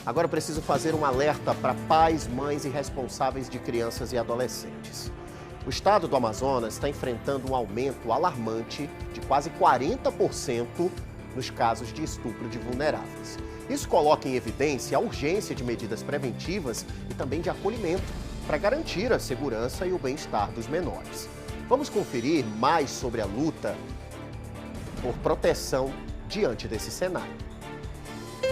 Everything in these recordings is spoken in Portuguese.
Agora preciso fazer um alerta para pais, mães e responsáveis de crianças e adolescentes. O estado do Amazonas está enfrentando um aumento alarmante de quase 40% nos casos de estupro de vulneráveis. Isso coloca em evidência a urgência de medidas preventivas e também de acolhimento para garantir a segurança e o bem-estar dos menores. Vamos conferir mais sobre a luta por proteção diante desse cenário.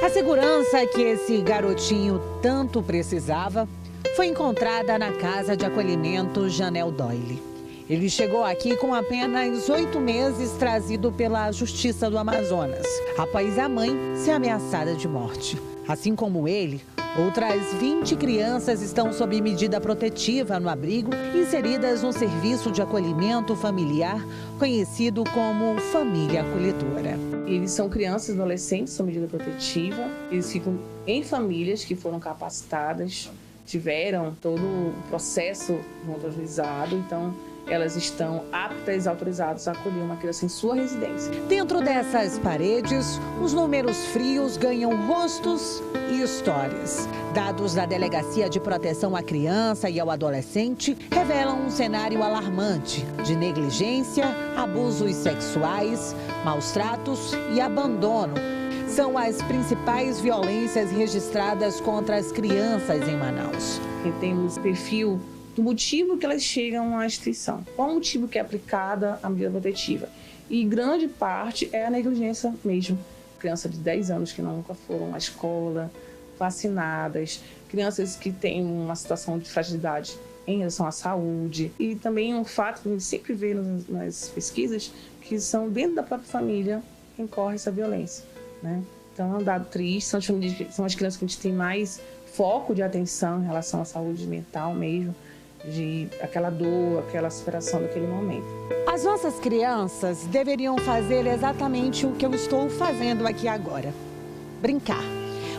A segurança que esse garotinho tanto precisava foi encontrada na casa de acolhimento Janel Doyle. Ele chegou aqui com apenas 8 meses, trazido pela Justiça do Amazonas, após a mãe ser ameaçada de morte. Assim como ele, outras 20 crianças estão sob medida protetiva no abrigo, inseridas no serviço de acolhimento familiar, conhecido como Família Acolhedora. Eles são crianças e adolescentes sob medida protetiva, eles ficam em famílias que foram capacitadas, tiveram todo o processo monitorizado, então elas estão aptas e autorizadas a acolher uma criança em sua residência. Dentro dessas paredes, os números frios ganham rostos e histórias. Dados da Delegacia de Proteção à Criança e ao Adolescente revelam um cenário alarmante de negligência, abusos sexuais, maus-tratos e abandono. São as principais violências registradas contra as crianças em Manaus. E temos perfil do motivo que elas chegam à instituição. Qual o motivo que é aplicada a medida protetiva? E grande parte é a negligência mesmo. Crianças de 10 anos que nunca foram à escola, vacinadas, crianças que têm uma situação de fragilidade em relação à saúde. E também um fato que a gente sempre vê nas pesquisas, que são dentro da própria família quem corre essa violência, né? Então é um dado triste, são as crianças que a gente tem mais foco de atenção em relação à saúde mental mesmo, de aquela dor, aquela superação daquele momento. As nossas crianças deveriam fazer exatamente o que eu estou fazendo aqui agora: brincar.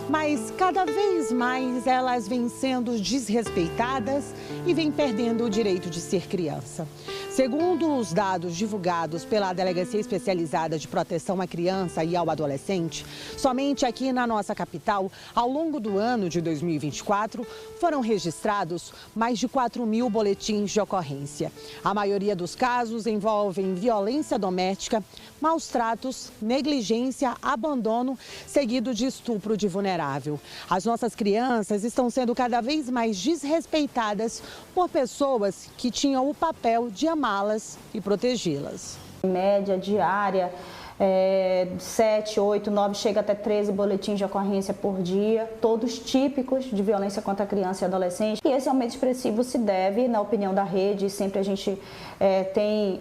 Mas cada vez mais elas vêm sendo desrespeitadas e vêm perdendo o direito de ser criança. Segundo os dados divulgados pela Delegacia Especializada de Proteção à Criança e ao Adolescente, somente aqui na nossa capital, ao longo do ano de 2024, foram registrados mais de 4.000 boletins de ocorrência. A maioria dos casos envolvem violência doméstica, maus-tratos, negligência, abandono, seguido de estupro de vulnerável. As nossas crianças estão sendo cada vez mais desrespeitadas por pessoas que tinham o papel de amá-las e protegê-las. Em média diária, 7, 8, 9, chega até 13 boletins de ocorrência por dia, todos típicos de violência contra a criança e adolescente. E esse aumento expressivo se deve, na opinião da rede, sempre a gente tem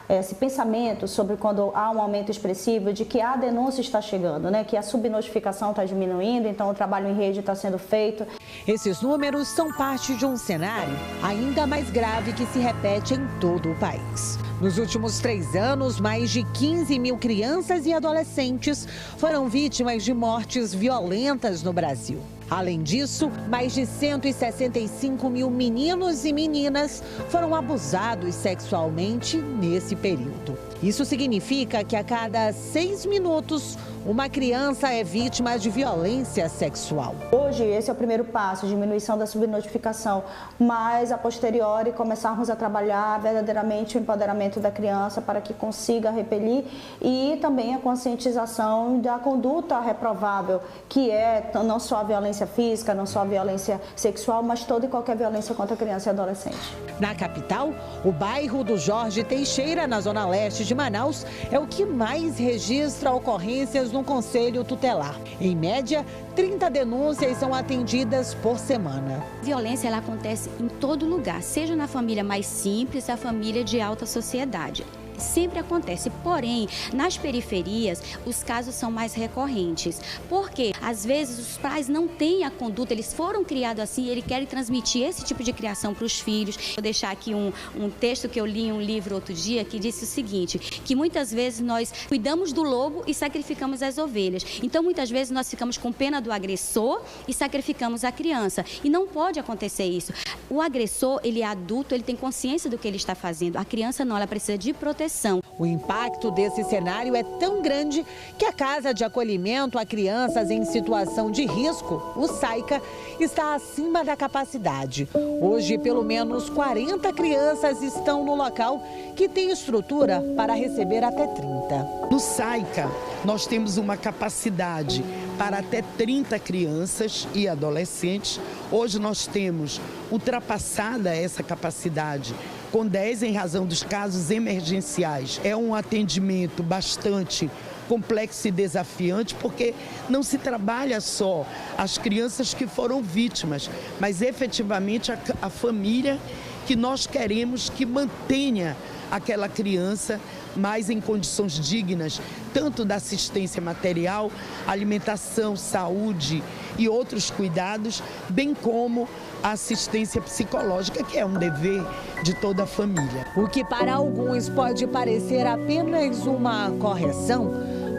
esse pensamento sobre quando há um aumento expressivo de que a denúncia está chegando, né? Que a subnotificação está diminuindo, então o trabalho em rede está sendo feito. Esses números são parte de um cenário ainda mais grave que se repete em todo o país. Nos últimos 3 anos, mais de 15.000 crianças e adolescentes foram vítimas de mortes violentas no Brasil. Além disso, mais de 165.000 meninos e meninas foram abusados sexualmente nesse período. Isso significa que a cada 6 minutos, uma criança é vítima de violência sexual. Hoje, esse é o primeiro passo, diminuição da subnotificação, mas a posteriori começarmos a trabalhar verdadeiramente o empoderamento da criança para que consiga repelir e também a conscientização da conduta reprovável, que é não só a violência física, não só a violência sexual, mas toda e qualquer violência contra a criança e adolescente. Na capital, o bairro do Jorge Teixeira, na zona leste de Manaus, é o que mais registra ocorrências no Conselho Tutelar. Em média, 30 denúncias são atendidas por semana. A violência ela acontece em todo lugar, seja na família mais simples, a família de alta sociedade. Sempre acontece, porém, nas periferias, os casos são mais recorrentes. Porque, às vezes, os pais não têm a conduta, eles foram criados assim e eles querem transmitir esse tipo de criação para os filhos. Vou deixar aqui um texto que eu li em um livro outro dia, que disse o seguinte, que muitas vezes nós cuidamos do lobo e sacrificamos as ovelhas. Então, muitas vezes, nós ficamos com pena do agressor e sacrificamos a criança. E não pode acontecer isso. O agressor, ele é adulto, ele tem consciência do que ele está fazendo. A criança não, ela precisa de proteção. proteção. O impacto desse cenário é tão grande que a Casa de Acolhimento a Crianças em Situação de Risco, o SAICA, está acima da capacidade. Hoje, pelo menos 40 crianças estão no local, que tem estrutura para receber até 30. No SAICA, nós temos uma capacidade para até 30 crianças e adolescentes. Hoje nós temos ultrapassada essa capacidade com 10 em razão dos casos emergenciais. É um atendimento bastante complexo e desafiante, porque não se trabalha só as crianças que foram vítimas, mas efetivamente a família que nós queremos que mantenha aquela criança mais em condições dignas, tanto da assistência material, alimentação, saúde e outros cuidados, bem como a assistência psicológica, que é um dever de toda a família. O que para alguns pode parecer apenas uma correção,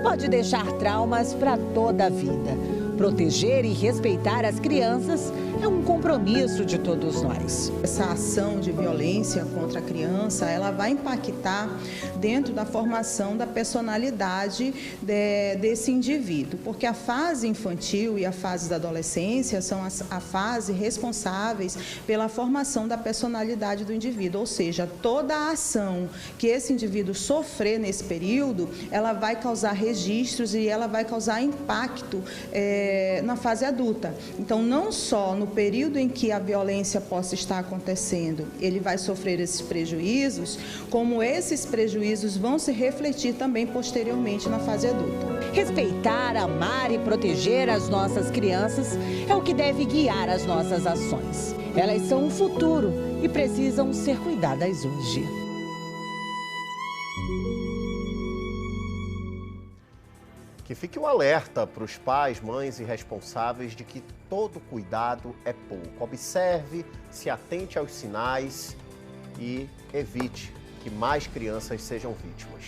pode deixar traumas para toda a vida. Proteger e respeitar as crianças é um compromisso de todos nós. Essa ação de violência contra a criança, ela vai impactar dentro da formação da personalidade desse indivíduo, porque a fase infantil e a fase da adolescência são a fase responsáveis pela formação da personalidade do indivíduo, ou seja, toda a ação que esse indivíduo sofrer nesse período, ela vai causar registros e ela vai causar impacto na fase adulta. Então, não só no período em que a violência possa estar acontecendo, ele vai sofrer esses prejuízos, como esses prejuízos vão se refletir também posteriormente na fase adulta. Respeitar, amar e proteger as nossas crianças é o que deve guiar as nossas ações. Elas são o futuro e precisam ser cuidadas hoje. Que fique um alerta para os pais, mães e responsáveis de que todo cuidado é pouco. Observe, se atente aos sinais e evite que mais crianças sejam vítimas.